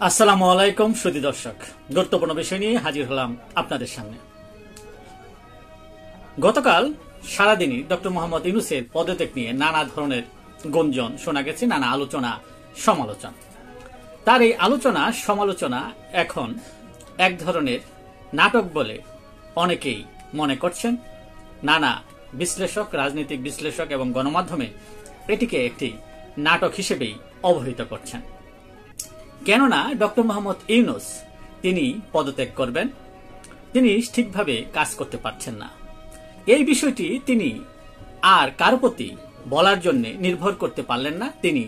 আসসালামু আলাইকুম সুধী দর্শক, গুরুত্বপূর্ণ বিষয় নিয়ে হাজির হলাম আপনাদের সামনে। গতকাল সারাদিনই ডক্টর মোহাম্মদ ইউনূসের পদত্যাগ নিয়ে নানা ধরনের গুঞ্জন শোনা গেছে, নানা আলোচনা সমালোচনা। তার এই আলোচনা সমালোচনা এখন এক ধরনের নাটক বলে অনেকেই মনে করছেন। নানা বিশ্লেষক, রাজনৈতিক বিশ্লেষক এবং গণমাধ্যমে এটিকে একটি নাটক হিসেবেই অবহিত করছেন। কেননা ডক্টর মোহাম্মদ ইউনূস তিনি পদত্যাগ করবেন, তিনি ঠিকভাবে কাজ করতে পারছেন না। এই বিষয়টি তিনি আর কারো প্রতি বলার জন্য নির্ভর করতে পারলেন না। তিনি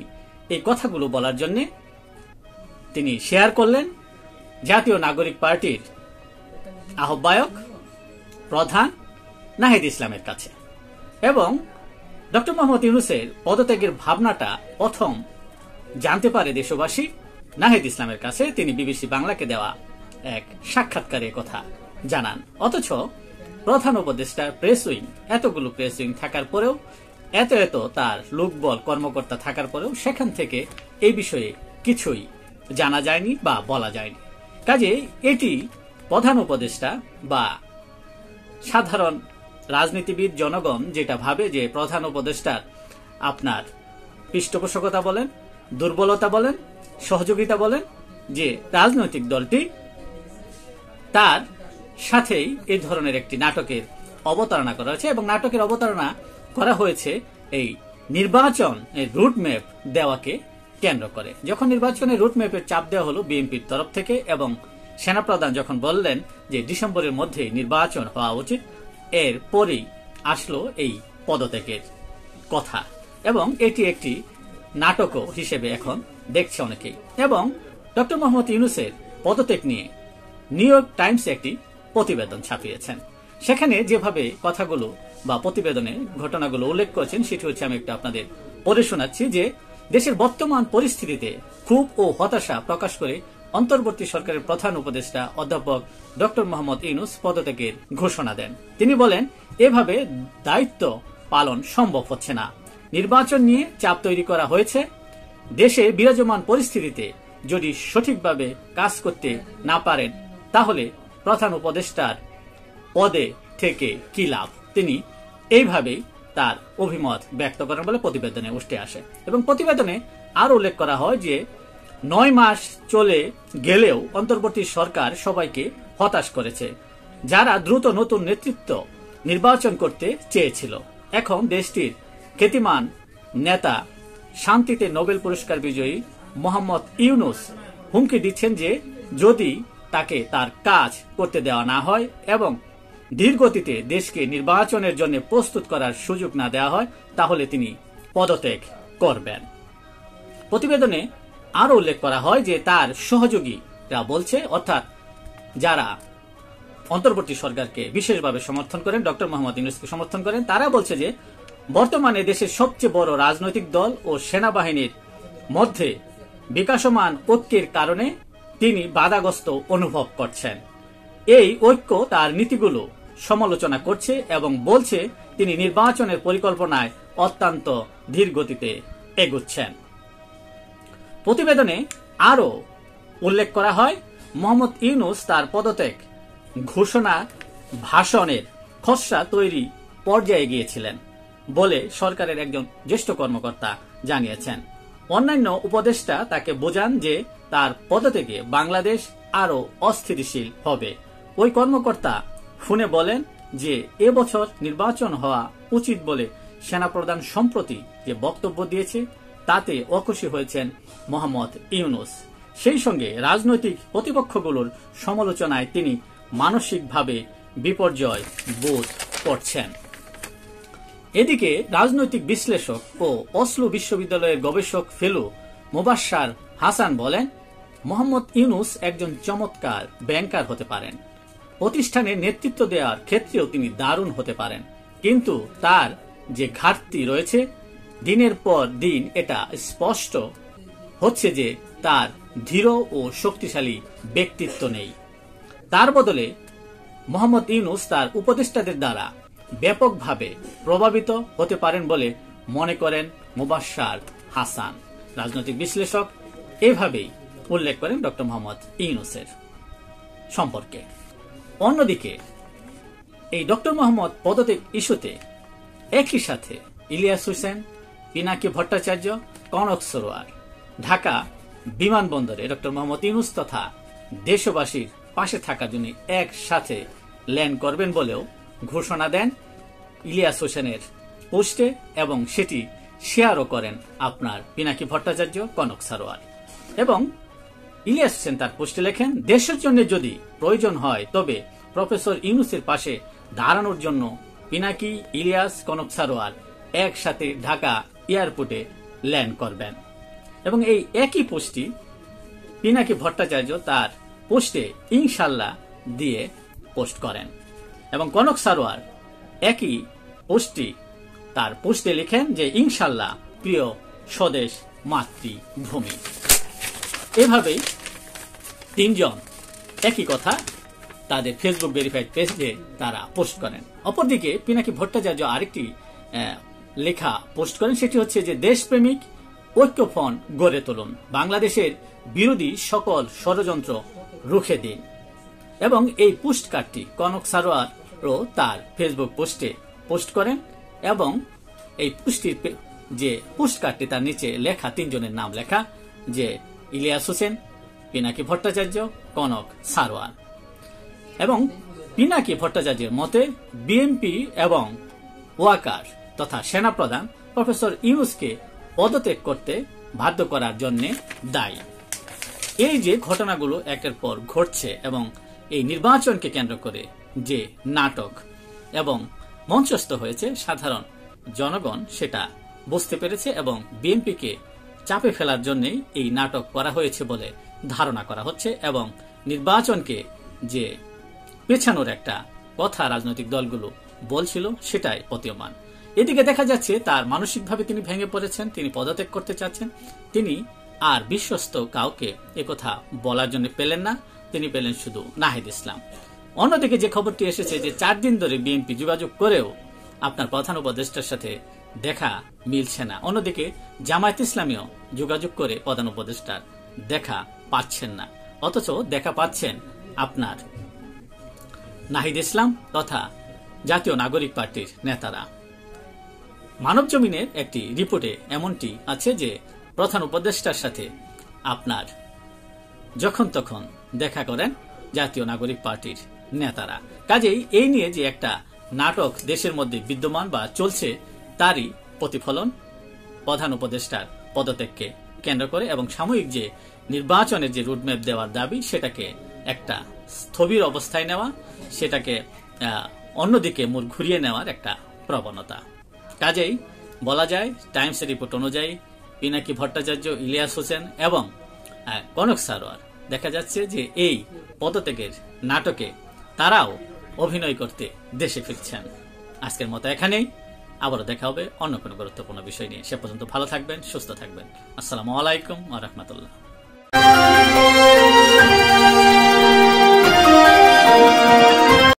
এই কথাগুলো বলার জন্য তিনি শেয়ার করলেন জাতীয় নাগরিক পার্টির আহ্বায়ক প্রধান নাহিদ ইসলামের কাছে। এবং ডক্টর মোহাম্মদ ইউনূসের পদত্যাগের ভাবনাটা প্রথম জানতে পারে দেশবাসী নাহিদ ইসলামের কাছে। তিনি বিবিসি বাংলাকে দেওয়া এক সাক্ষাৎকারে কথা জানান। অথচ প্রধান উপদেষ্টার প্রেস উইং, এতগুলো প্রেস উইং থাকার পরেও, এত তার লোকবল কর্মকর্তা থাকার পরেও সেখান থেকে এই বিষয়ে কিছুই জানা যায়নি বা বলা যায়নি। কাজে এটি প্রধান উপদেষ্টা বা সাধারণ রাজনীতিবিদ জনগণ যেটা ভাবে যে প্রধান উপদেষ্টার আপনার পৃষ্ঠপোষকতা বলেন, দুর্বলতা বলেন, সহযোগিতা বলেন, যে রাজনৈতিক দলটি তার সাথেই এই ধরনের একটি নাটকের অবতারণা করা হয়েছে। এবং নাটকের অবতারণা করা হয়েছে এই নির্বাচন রুটম্যাপ দেওয়াকে কেন্দ্র করে। যখন নির্বাচনের রুটম্যাপের চাপ দেওয়া হলো বিএনপির তরফ থেকে এবং সেনাপ্রধান যখন বললেন যে ডিসেম্বরের মধ্যে নির্বাচন হওয়া উচিত, এর পরেই আসলো এই পদত্যাগের কথা। এবং এটি একটি নাটকও হিসেবে এখন দেখছে অনেকেই। এবং ডক্টর মোহাম্মদ ইউনূসের পদত্যাগ নিয়ে নিউ ইয়র্ক টাইমস একটি প্রতিবেদন ছাপিয়েছেন। সেখানে যেভাবে কথাগুলো বা প্রতিবেদনে ঘটনাগুলো উল্লেখ করেছেন সেটি হচ্ছে, আমি একটু আপনাদের পড়ে শোনাচ্ছি যে দেশের বর্তমান পরিস্থিতিতে ক্ষোভ ও হতাশা প্রকাশ করে অন্তর্বর্তী সরকারের প্রধান উপদেষ্টা অধ্যাপক ডক্টর মোহাম্মদ ইউনূস পদত্যাগের ঘোষণা দেন। তিনি বলেন, এভাবে দায়িত্ব পালন সম্ভব হচ্ছে না। নির্বাচন নিয়ে চাপ তৈরি করা হয়েছে। দেশে বিরাজমান পরিস্থিতিতে যদি সঠিকভাবে কাজ করতে না পারেন তাহলে প্রধান উপদেষ্টার পদে থেকে কি লাভ। তিনি এইভাবেই তার অভিমত ব্যক্ত করেন বলে প্রতিবেদনে উঠে আসে। এবং প্রতিবেদনে আরো উল্লেখ করা হয় যে 9 মাস চলে গেলেও অন্তর্বর্তী সরকার সবাইকে হতাশ করেছে, যারা দ্রুত নতুন নেতৃত্ব নির্বাচন করতে চেয়েছিল। এখন দেশটির খ্যাতিমান নেতা, শান্তিতে নোবেল পুরস্কার বিজয়ী মোহাম্মদ ইউনূস হুমকি দিচ্ছেন যে যদি তাকে তার কাজ করতে দেওয়া না হয় এবং ধীরগতিতে দেশকে নির্বাচনের জন্য প্রস্তুত করার সুযোগ না দেওয়া হয় তাহলে তিনি পদত্যাগ করবেন। প্রতিবেদনে আরো উল্লেখ করা হয় যে তার সহযোগীরা বলছে, অর্থাৎ যারা অন্তর্বর্তী সরকারকে বিশেষভাবে সমর্থন করেন, ডক্টর মোহাম্মদ ইউনূসকে সমর্থন করেন, তারা বলছে যে বর্তমানে দেশের সবচেয়ে বড় রাজনৈতিক দল ও সেনাবাহিনীর মধ্যে বিকাশমান ঐক্যের কারণে তিনি বাধাগ্রস্ত অনুভব করছেন। এই ঐক্য তার নীতিগুলো সমালোচনা করছে এবং বলছে তিনি নির্বাচনের পরিকল্পনায় অত্যন্ত ধীর গতিতে এগুচ্ছেন। প্রতিবেদনে আরো উল্লেখ করা হয়, মোহাম্মদ ইউনূস তার পদত্যাগ ঘোষণা ভাষণের খসড়া তৈরি পর্যায়ে গিয়েছিলেন বলে সরকারের একজন জ্যেষ্ঠ কর্মকর্তা জানিয়েছেন। অন্যান্য উপদেষ্টা তাকে বোঝান যে তার পদত্যাগে বাংলাদেশ আরো অস্থিতিশীল হবে। ওই কর্মকর্তা ফোনে বলেন যে এবছর নির্বাচন হওয়া উচিত বলে সেনাপ্রধান সম্প্রতি যে বক্তব্য দিয়েছে তাতে অখুশি হয়েছেন মোহাম্মদ ইউনূস। সেই সঙ্গে রাজনৈতিক প্রতিপক্ষগুলোর সমালোচনায় তিনি মানসিকভাবে বিপর্যয় বোধ করছেন। এদিকে রাজনৈতিক বিশ্লেষক ও অসলো বিশ্ববিদ্যালয়ের গবেষক ফেলো মোবাশ্বার হাসান বলেন, মোহাম্মদ ইউনূস একজন চমৎকার ব্যাংকার হতে পারেন, প্রতিষ্ঠানের নেতৃত্ব দেওয়ার ক্ষেত্রেও তিনি দারুণ হতে পারেন, কিন্তু তার যে ঘাটতি রয়েছে দিনের পর দিন এটা স্পষ্ট হচ্ছে যে তার দৃঢ় ও শক্তিশালী ব্যক্তিত্ব নেই। তার বদলে মোহাম্মদ ইউনূস তার উপদেষ্টাদের দ্বারা ব্যাপকভাবে প্রভাবিত হতে পারেন বলে মনে করেন মোবাশ্বার হাসান। রাজনৈতিক বিশ্লেষক এভাবেই উল্লেখ করেন ডক্টর মোহাম্মদ ইউনূসের সম্পর্কে। অন্যদিকে এই ডক্টর মোহাম্মদ পদত্যাগ ইস্যুতে একই সাথে ইলিয়াস হোসেন, পিনাকি ভট্টাচার্য, কনক সরোয়ার ঢাকা বিমানবন্দরে ডক্টর মোহাম্মদ ইউনূস তথা দেশবাসীর পাশে থাকার জন্য একসাথে ল্যান্ড করবেন বলেও ঘোষণা দেন ইলিয়াস হোসেনের পোস্টে, এবং সেটি শেয়ারও করেন আপনার পিনাকি ভট্টাচার্য, কনক সরোয়ার। এবং ইলিয়াস হোসেন তার পোস্টে লেখেন, দেশের জন্য যদি প্রয়োজন হয় তবে প্রফেসর ইউনূসের পাশে দাঁড়ানোর জন্য পিনাকি, ইলিয়াস, কনক সরোয়ার একসাথে ঢাকা এয়ারপোর্টে ল্যান্ড করবেন। এবং এই একই পোস্টটি পিনাকি ভট্টাচার্য তার পোস্টে ইনশাল্লাহ দিয়ে পোস্ট করেন, এবং কনক সরোয়ার একই পোস্টটি তার পোস্টে লিখেন যে ইনশাল্লাহ প্রিয় স্বদেশ মাতৃভূমি। এভাবেই তিনজন একই কথা তাদের ফেসবুক ভেরিফাইড পেজে তারা পোস্ট করেন। অপরদিকে পিনাকি ভট্টাচার্য আরেকটি লেখা পোস্ট করেন, সেটি হচ্ছে যে দেশপ্রেমিক ঐক্যফ্রন্ট গড়ে তুলুন, বাংলাদেশের বিরোধী সকল ষড়যন্ত্র রুখে দিন। এবং এই পোস্ট কার্ডটি কনক সরোয়ারও তার ফেসবুক পোস্টে পোস্ট করেন, এবং এই পোস্টটির যে পোস্ট কার্ডটি তার নিচে লেখা তিনজনের নাম লেখা, যে ইলিয়াস হোসেন, পিনাকি ভট্টাচার্য, কনক সরোয়ার। এবং পিনাকি ভট্টাচার্যের মতে বিএনপি এবং ওয়াকার তথা সেনাপ্রধান প্রফেসর ইউনূসকে পদত্যাগ করতে বাধ্য করার জন্য দায়ী। এই যে ঘটনাগুলো একের পর ঘটছে এবং এই নির্বাচনকে কেন্দ্র করে যে নাটক এবং মঞ্চস্থ হয়েছে, সাধারণ জনগণ সেটা বুঝতে পেরেছে এবং বিএনপিকে চাপে ফেলার জন্যই এই নাটক করা হয়েছে বলে ধারণা করা হচ্ছে, এবং নির্বাচনকে যে পেছানোর একটা কথা রাজনৈতিক দলগুলো বলছিল সেটাই প্রতীয়মান। এদিকে দেখা যাচ্ছে তার মানসিকভাবে তিনি ভেঙে পড়েছেন, তিনি পদত্যাগ করতে চাচ্ছেন, তিনি আর বিশ্বস্ত কাউকে একথা বলার জন্য পেলেন না, তিনি পেলেন শুধু নাহিদ ইসলাম। অন্যদিকে যে খবরটি এসেছে যে 4 দিন ধরে বিএনপি যোগাযোগ করেও আপনার প্রধান উপদেষ্টার সাথে দেখা মিলছে না। অন্যদিকে জামায়াত ইসলামীও যোগাযোগ করে প্রধান উপদেষ্টার দেখা পাচ্ছেন না, অথচ দেখা পাচ্ছেন আপনার নাহিদ ইসলাম তথা জাতীয় নাগরিক পার্টির নেতারা। মানব জমিনের একটি রিপোর্টে এমনটি আছে যে প্রধান উপদেষ্টার সাথে আপনার যখন তখন দেখা করেন জাতীয় নাগরিক পার্টির নেতারা। কাজেই এই নিয়ে যে একটা নাটক দেশের মধ্যে বিদ্যমান বা চলছে, তারই প্রতিফলন প্রধান উপদেষ্টার পদত্যাগকে কেন্দ্র করে, এবং সাময়িক যে নির্বাচনের যে রুটম্যাপ দেওয়ার দাবি সেটাকে একটা স্থবির অবস্থায় নেওয়া, সেটাকে অন্যদিকে মুখ ঘুরিয়ে নেওয়ার একটা প্রবণতা। কাজেই বলা যায় টাইমসের রিপোর্ট অনুযায়ী পিনাকি ভট্টাচার্য, ইলিয়াস হোসেন এবং কনক সরোয়ার দেখা যাচ্ছে যে এই পদত্যাগের নাটকে তারাও অভিনয় করতে দেশে ফিরছেন। আজকের মতো এখানেই, আবারও দেখা হবে অন্য কোনো গুরুত্বপূর্ণ বিষয় নিয়ে। সে পর্যন্ত ভালো থাকবেন, সুস্থ থাকবেন। আসসালামু আলাইকুম ওয়া রাহমাতুল্লাহ।